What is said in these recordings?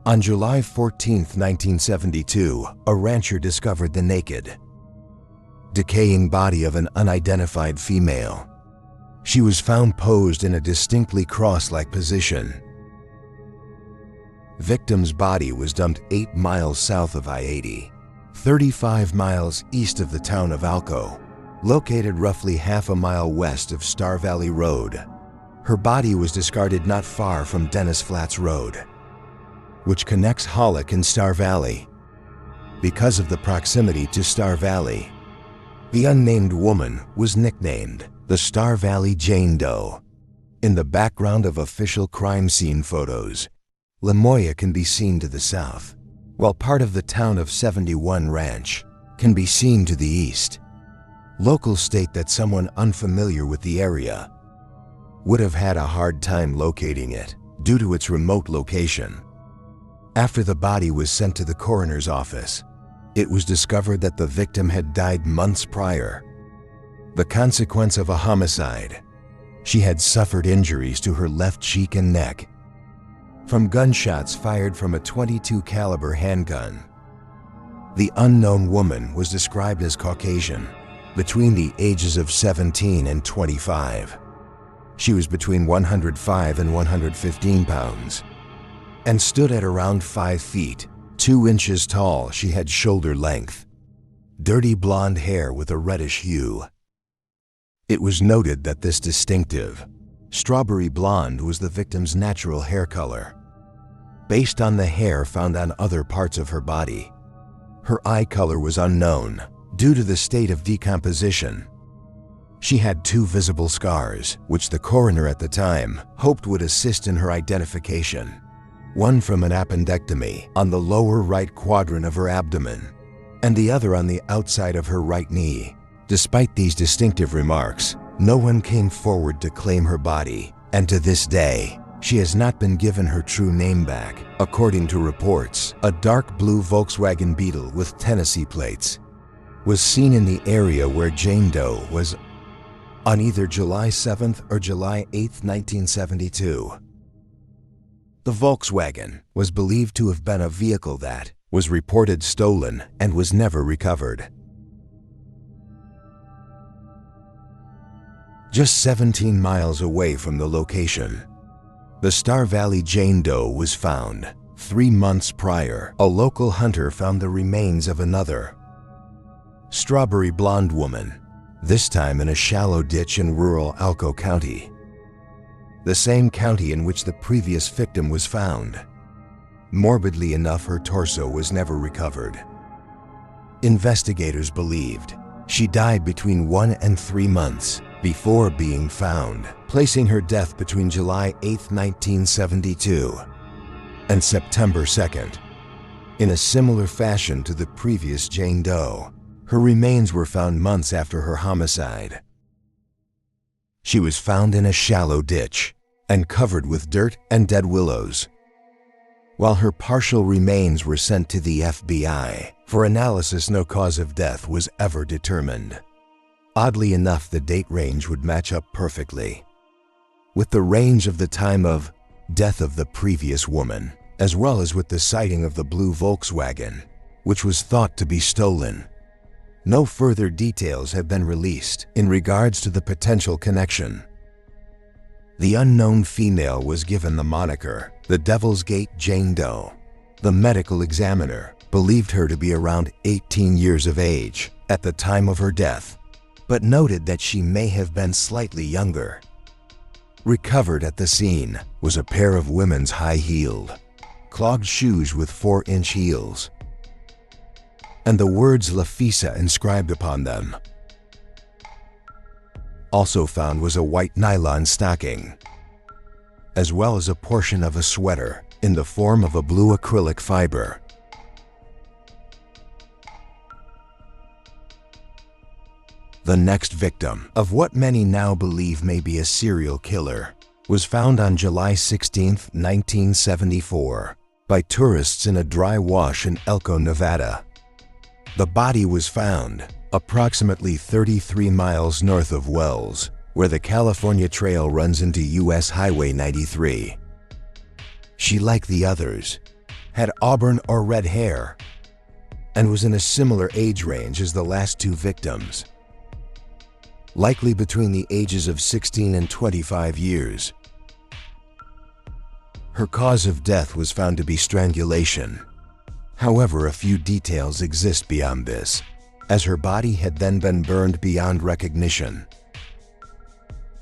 On July 14, 1972, a rancher discovered the naked, decaying body of an unidentified female. She was found posed in a distinctly cross-like position. Victim's body was dumped 8 miles south of I-80, 35 miles east of the town of Alco, located roughly half a mile west of Star Valley Road. Her body was discarded not far from Dennis Flats Road, which connects Hollick and Star Valley. Because of the proximity to Star Valley, the unnamed woman was nicknamed the Star Valley Jane Doe. In the background of official crime scene photos, La Moya can be seen to the south, while part of the town of 71 Ranch can be seen to the east. Locals state that someone unfamiliar with the area would have had a hard time locating it due to its remote location. After the body was sent to the coroner's office, it was discovered that the victim had died months prior, the consequence of a homicide. She had suffered injuries to her left cheek and neck from gunshots fired from a .22 caliber handgun. The unknown woman was described as Caucasian, between the ages of 17 and 25. She was between 105 and 115 pounds and stood at around 5 feet, 2 inches tall. She had shoulder length, dirty blonde hair with a reddish hue. It was noted that this distinctive strawberry blonde was the victim's natural hair color, based on the hair found on other parts of her body. Her eye color was unknown due to the state of decomposition. She had 2 visible scars, which the coroner at the time hoped would assist in her identification. One from an appendectomy on the lower right quadrant of her abdomen, and the other on the outside of her right knee. Despite these distinctive remarks, no one came forward to claim her body, and to this day, she has not been given her true name back. According to reports, a dark blue Volkswagen Beetle with Tennessee plates was seen in the area where Jane Doe was on either July 7th or July 8th, 1972. The Volkswagen was believed to have been a vehicle that was reported stolen and was never recovered. Just 17 miles away from the location, the Star Valley Jane Doe was found. 3 months prior, a local hunter found the remains of another strawberry blonde woman, this time in a shallow ditch in rural Alco County, the same county in which the previous victim was found. Morbidly enough, her torso was never recovered. Investigators believed she died between 1 and 3 months before being found, placing her death between July 8, 1972 and September 2nd. In a similar fashion to the previous Jane Doe, her remains were found months after her homicide. She was found in a shallow ditch and covered with dirt and dead willows, while her partial remains were sent to the FBI for analysis. No cause of death was ever determined. Oddly enough, the date range would match up perfectly with the range of the time of death of the previous woman, as well as with the sighting of the blue Volkswagen, which was thought to be stolen. No further details have been released in regards to the potential connection. The unknown female was given the moniker the Devil's Gate Jane Doe. The medical examiner believed her to be around 18 years of age at the time of her death, but noted that she may have been slightly younger. Recovered at the scene was a pair of women's high-heeled, clogged shoes with 4-inch heels, and the words La Fisa inscribed upon them. Also found was a white nylon stocking, as well as a portion of a sweater in the form of a blue acrylic fiber. The next victim of what many now believe may be a serial killer was found on July 16, 1974, by tourists in a dry wash in Elko, Nevada. The body was found approximately 33 miles north of Wells, where the California Trail runs into US Highway 93. She, like the others, had auburn or red hair, and was in a similar age range as the last two victims, likely between the ages of 16 and 25 years. Her cause of death was found to be strangulation. However, a few details exist beyond this, as her body had then been burned beyond recognition.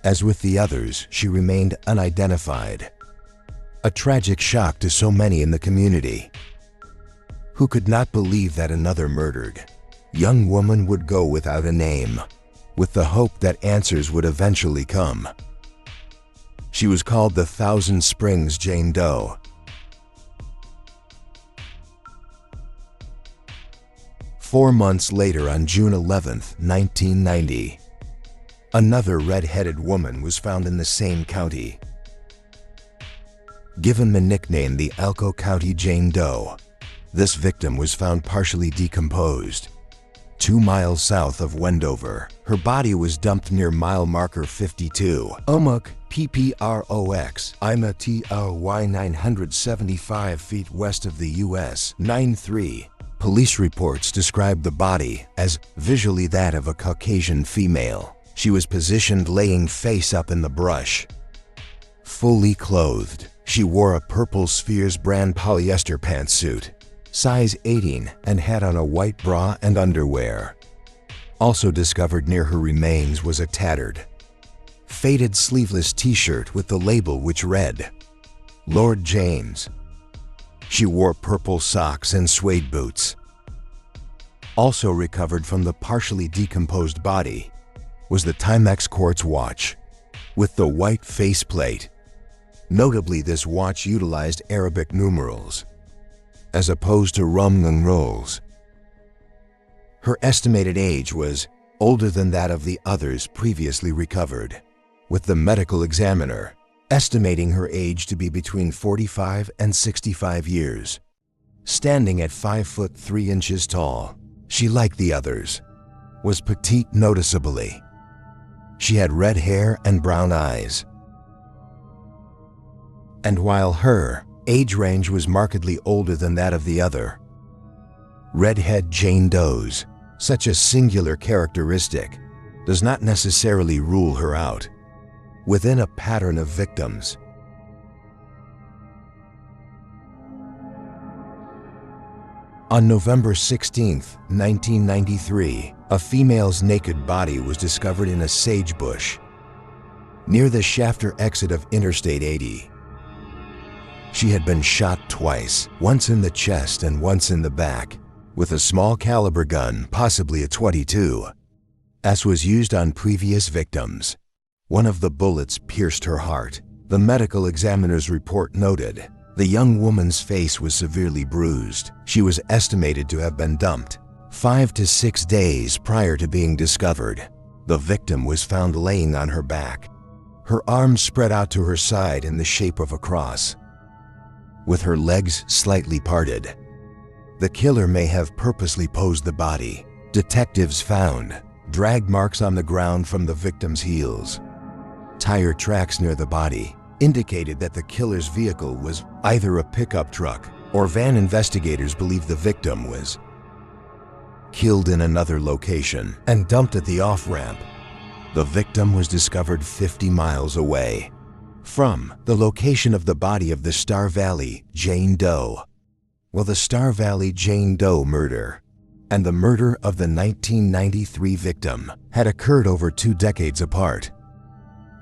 As with the others, she remained unidentified. A tragic shock to so many in the community, who could not believe that another murdered young woman would go without a name, with the hope that answers would eventually come. She was called the Thousand Springs Jane Doe. 4 months later, on June 11, 1990, another red-headed woman was found in the same county. Given the nickname the Elko County Jane Doe, this victim was found partially decomposed 2 miles south of Wendover. Her body was dumped near mile marker 52, Omuk PPROX, IMA TRY 975 feet west of the U.S. 93. Police reports described the body as visually that of a Caucasian female. She was positioned laying face up in the brush. Fully clothed, she wore a purple Spheres brand polyester pantsuit, size 18, and had on a white bra and underwear. Also discovered near her remains was a tattered, faded sleeveless t-shirt with the label which read, Lord James. She wore purple socks and suede boots. Also recovered from the partially decomposed body was the Timex quartz watch with the white faceplate. Notably, this watch utilized Arabic numerals as opposed to Roman numerals. Her estimated age was older than that of the others previously recovered, with the medical examiner estimating her age to be between 45 and 65 years. Standing at 5 foot 3 inches tall, she, like the others, was petite noticeably. She had red hair and brown eyes. And while her age range was markedly older than that of the other redhead Jane Does, such a singular characteristic does not necessarily rule her out within a pattern of victims. On November 16, 1993, a female's naked body was discovered in a sagebush near the Shafter exit of Interstate 80. She had been shot twice, once in the chest and once in the back, with a small caliber gun, possibly a .22, as was used on previous victims. One of the bullets pierced her heart. The medical examiner's report noted the young woman's face was severely bruised. She was estimated to have been dumped 5 to 6 days prior to being discovered. The victim was found laying on her back, her arms spread out to her side in the shape of a cross, with her legs slightly parted. The killer may have purposely posed the body. Detectives found drag marks on the ground from the victim's heels. Tire tracks near the body indicated that the killer's vehicle was either a pickup truck or van. Investigators believe the victim was killed in another location and dumped at the off-ramp. The victim was discovered 50 miles away from the location of the body of the Star Valley Jane Doe. Well, the Star Valley Jane Doe murder and the murder of the 1993 victim had occurred over 2 decades apart.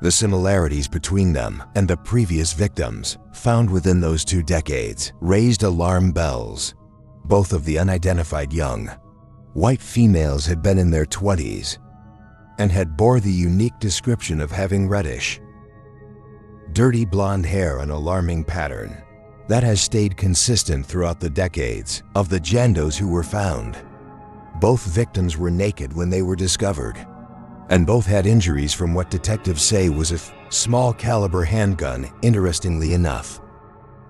The similarities between them and the previous victims found within those 2 decades raised alarm bells. Both of the unidentified young white females had been in their 20s and had bore the unique description of having reddish, dirty blonde hair, an alarming pattern that has stayed consistent throughout the decades of the Jane Does who were found. Both victims were naked when they were discovered, and both had injuries from what detectives say was a small caliber handgun, interestingly enough.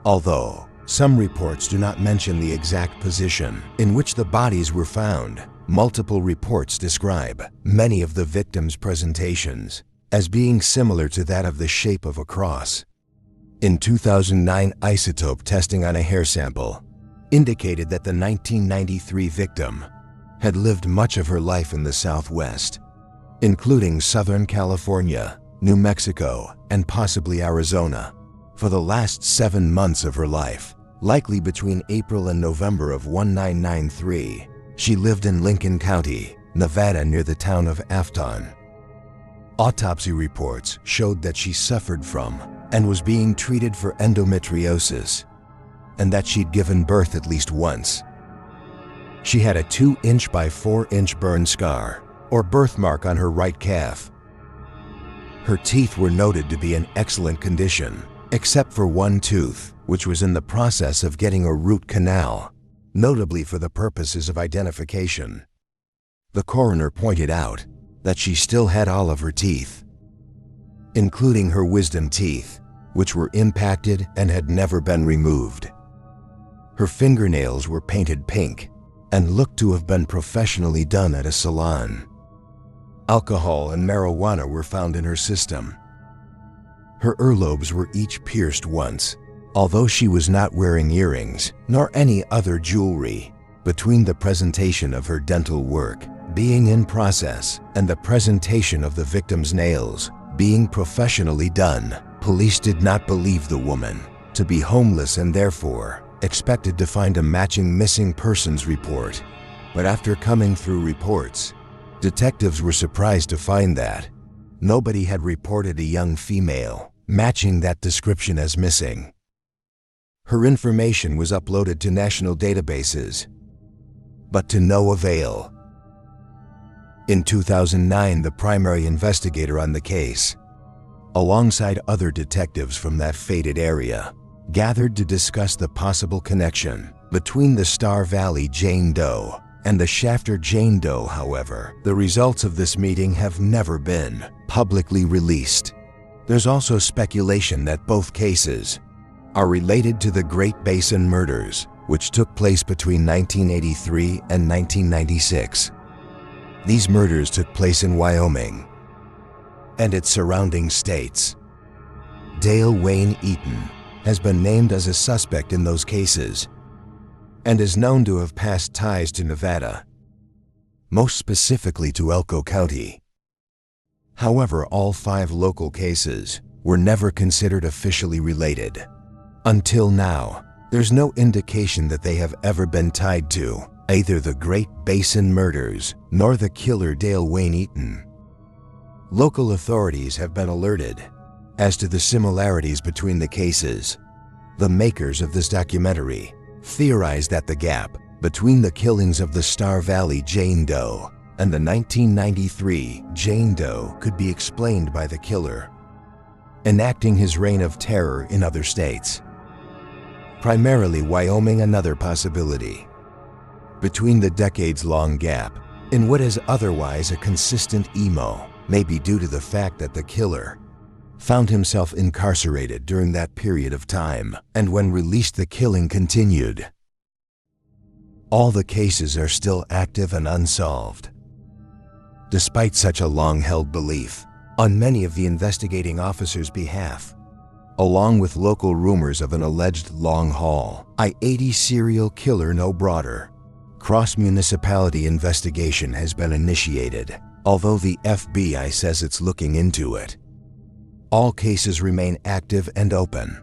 Although some reports do not mention the exact position in which the bodies were found, multiple reports describe many of the victims' presentations as being similar to that of the shape of a cross. In 2009, isotope testing on a hair sample indicated that the 1993 victim had lived much of her life in the Southwest, including Southern California, New Mexico, and possibly Arizona, for the last 7 months of her life, likely between April and November of 1993. She lived in Lincoln County, Nevada, near the town of Afton. Autopsy reports showed that she suffered from and was being treated for endometriosis, and that she'd given birth at least once. She had a 2-inch by 4-inch burn scar, or birthmark, on her right calf. Her teeth were noted to be in excellent condition, except for one tooth, which was in the process of getting a root canal, notably for the purposes of identification. The coroner pointed out that she still had all of her teeth, including her wisdom teeth, which were impacted and had never been removed. Her fingernails were painted pink and looked to have been professionally done at a salon. Alcohol and marijuana were found in her system. Her earlobes were each pierced once, although she was not wearing earrings nor any other jewelry. Between the presentation of her dental work being in process and the presentation of the victim's nails being professionally done, police did not believe the woman to be homeless and therefore expected to find a matching missing persons report. But after coming through reports, detectives were surprised to find that nobody had reported a young female matching that description as missing. Her information was uploaded to national databases, but to no avail. In 2009, the primary investigator on the case, alongside other detectives from that fated area, gathered to discuss the possible connection between the Star Valley Jane Doe and the Shafter Jane Doe. However, the results of this meeting have never been publicly released. There's also speculation that both cases are related to the Great Basin murders, which took place between 1983 and 1996. These murders took place in Wyoming and its surrounding states. Dale Wayne Eaton has been named as a suspect in those cases and is known to have passed ties to Nevada, most specifically to Elko County. However, all 5 local cases were never considered officially related. Until now, there's no indication that they have ever been tied to either the Great Basin murders nor the killer Dale Wayne Eaton. Local authorities have been alerted as to the similarities between the cases. The makers of this documentary theorized that the gap between the killings of the Star Valley Jane Doe and the 1993 Jane Doe could be explained by the killer enacting his reign of terror in other states, primarily Wyoming. Another possibility between the decades-long gap in what is otherwise a consistent emo may be due to the fact that the killer found himself incarcerated during that period of time, and when released the killing continued. All the cases are still active and unsolved. Despite such a long-held belief on many of the investigating officers' behalf, along with local rumors of an alleged long-haul I-80 serial killer no broader, cross-municipality investigation has been initiated, although the FBI says it's looking into it. All cases remain active and open.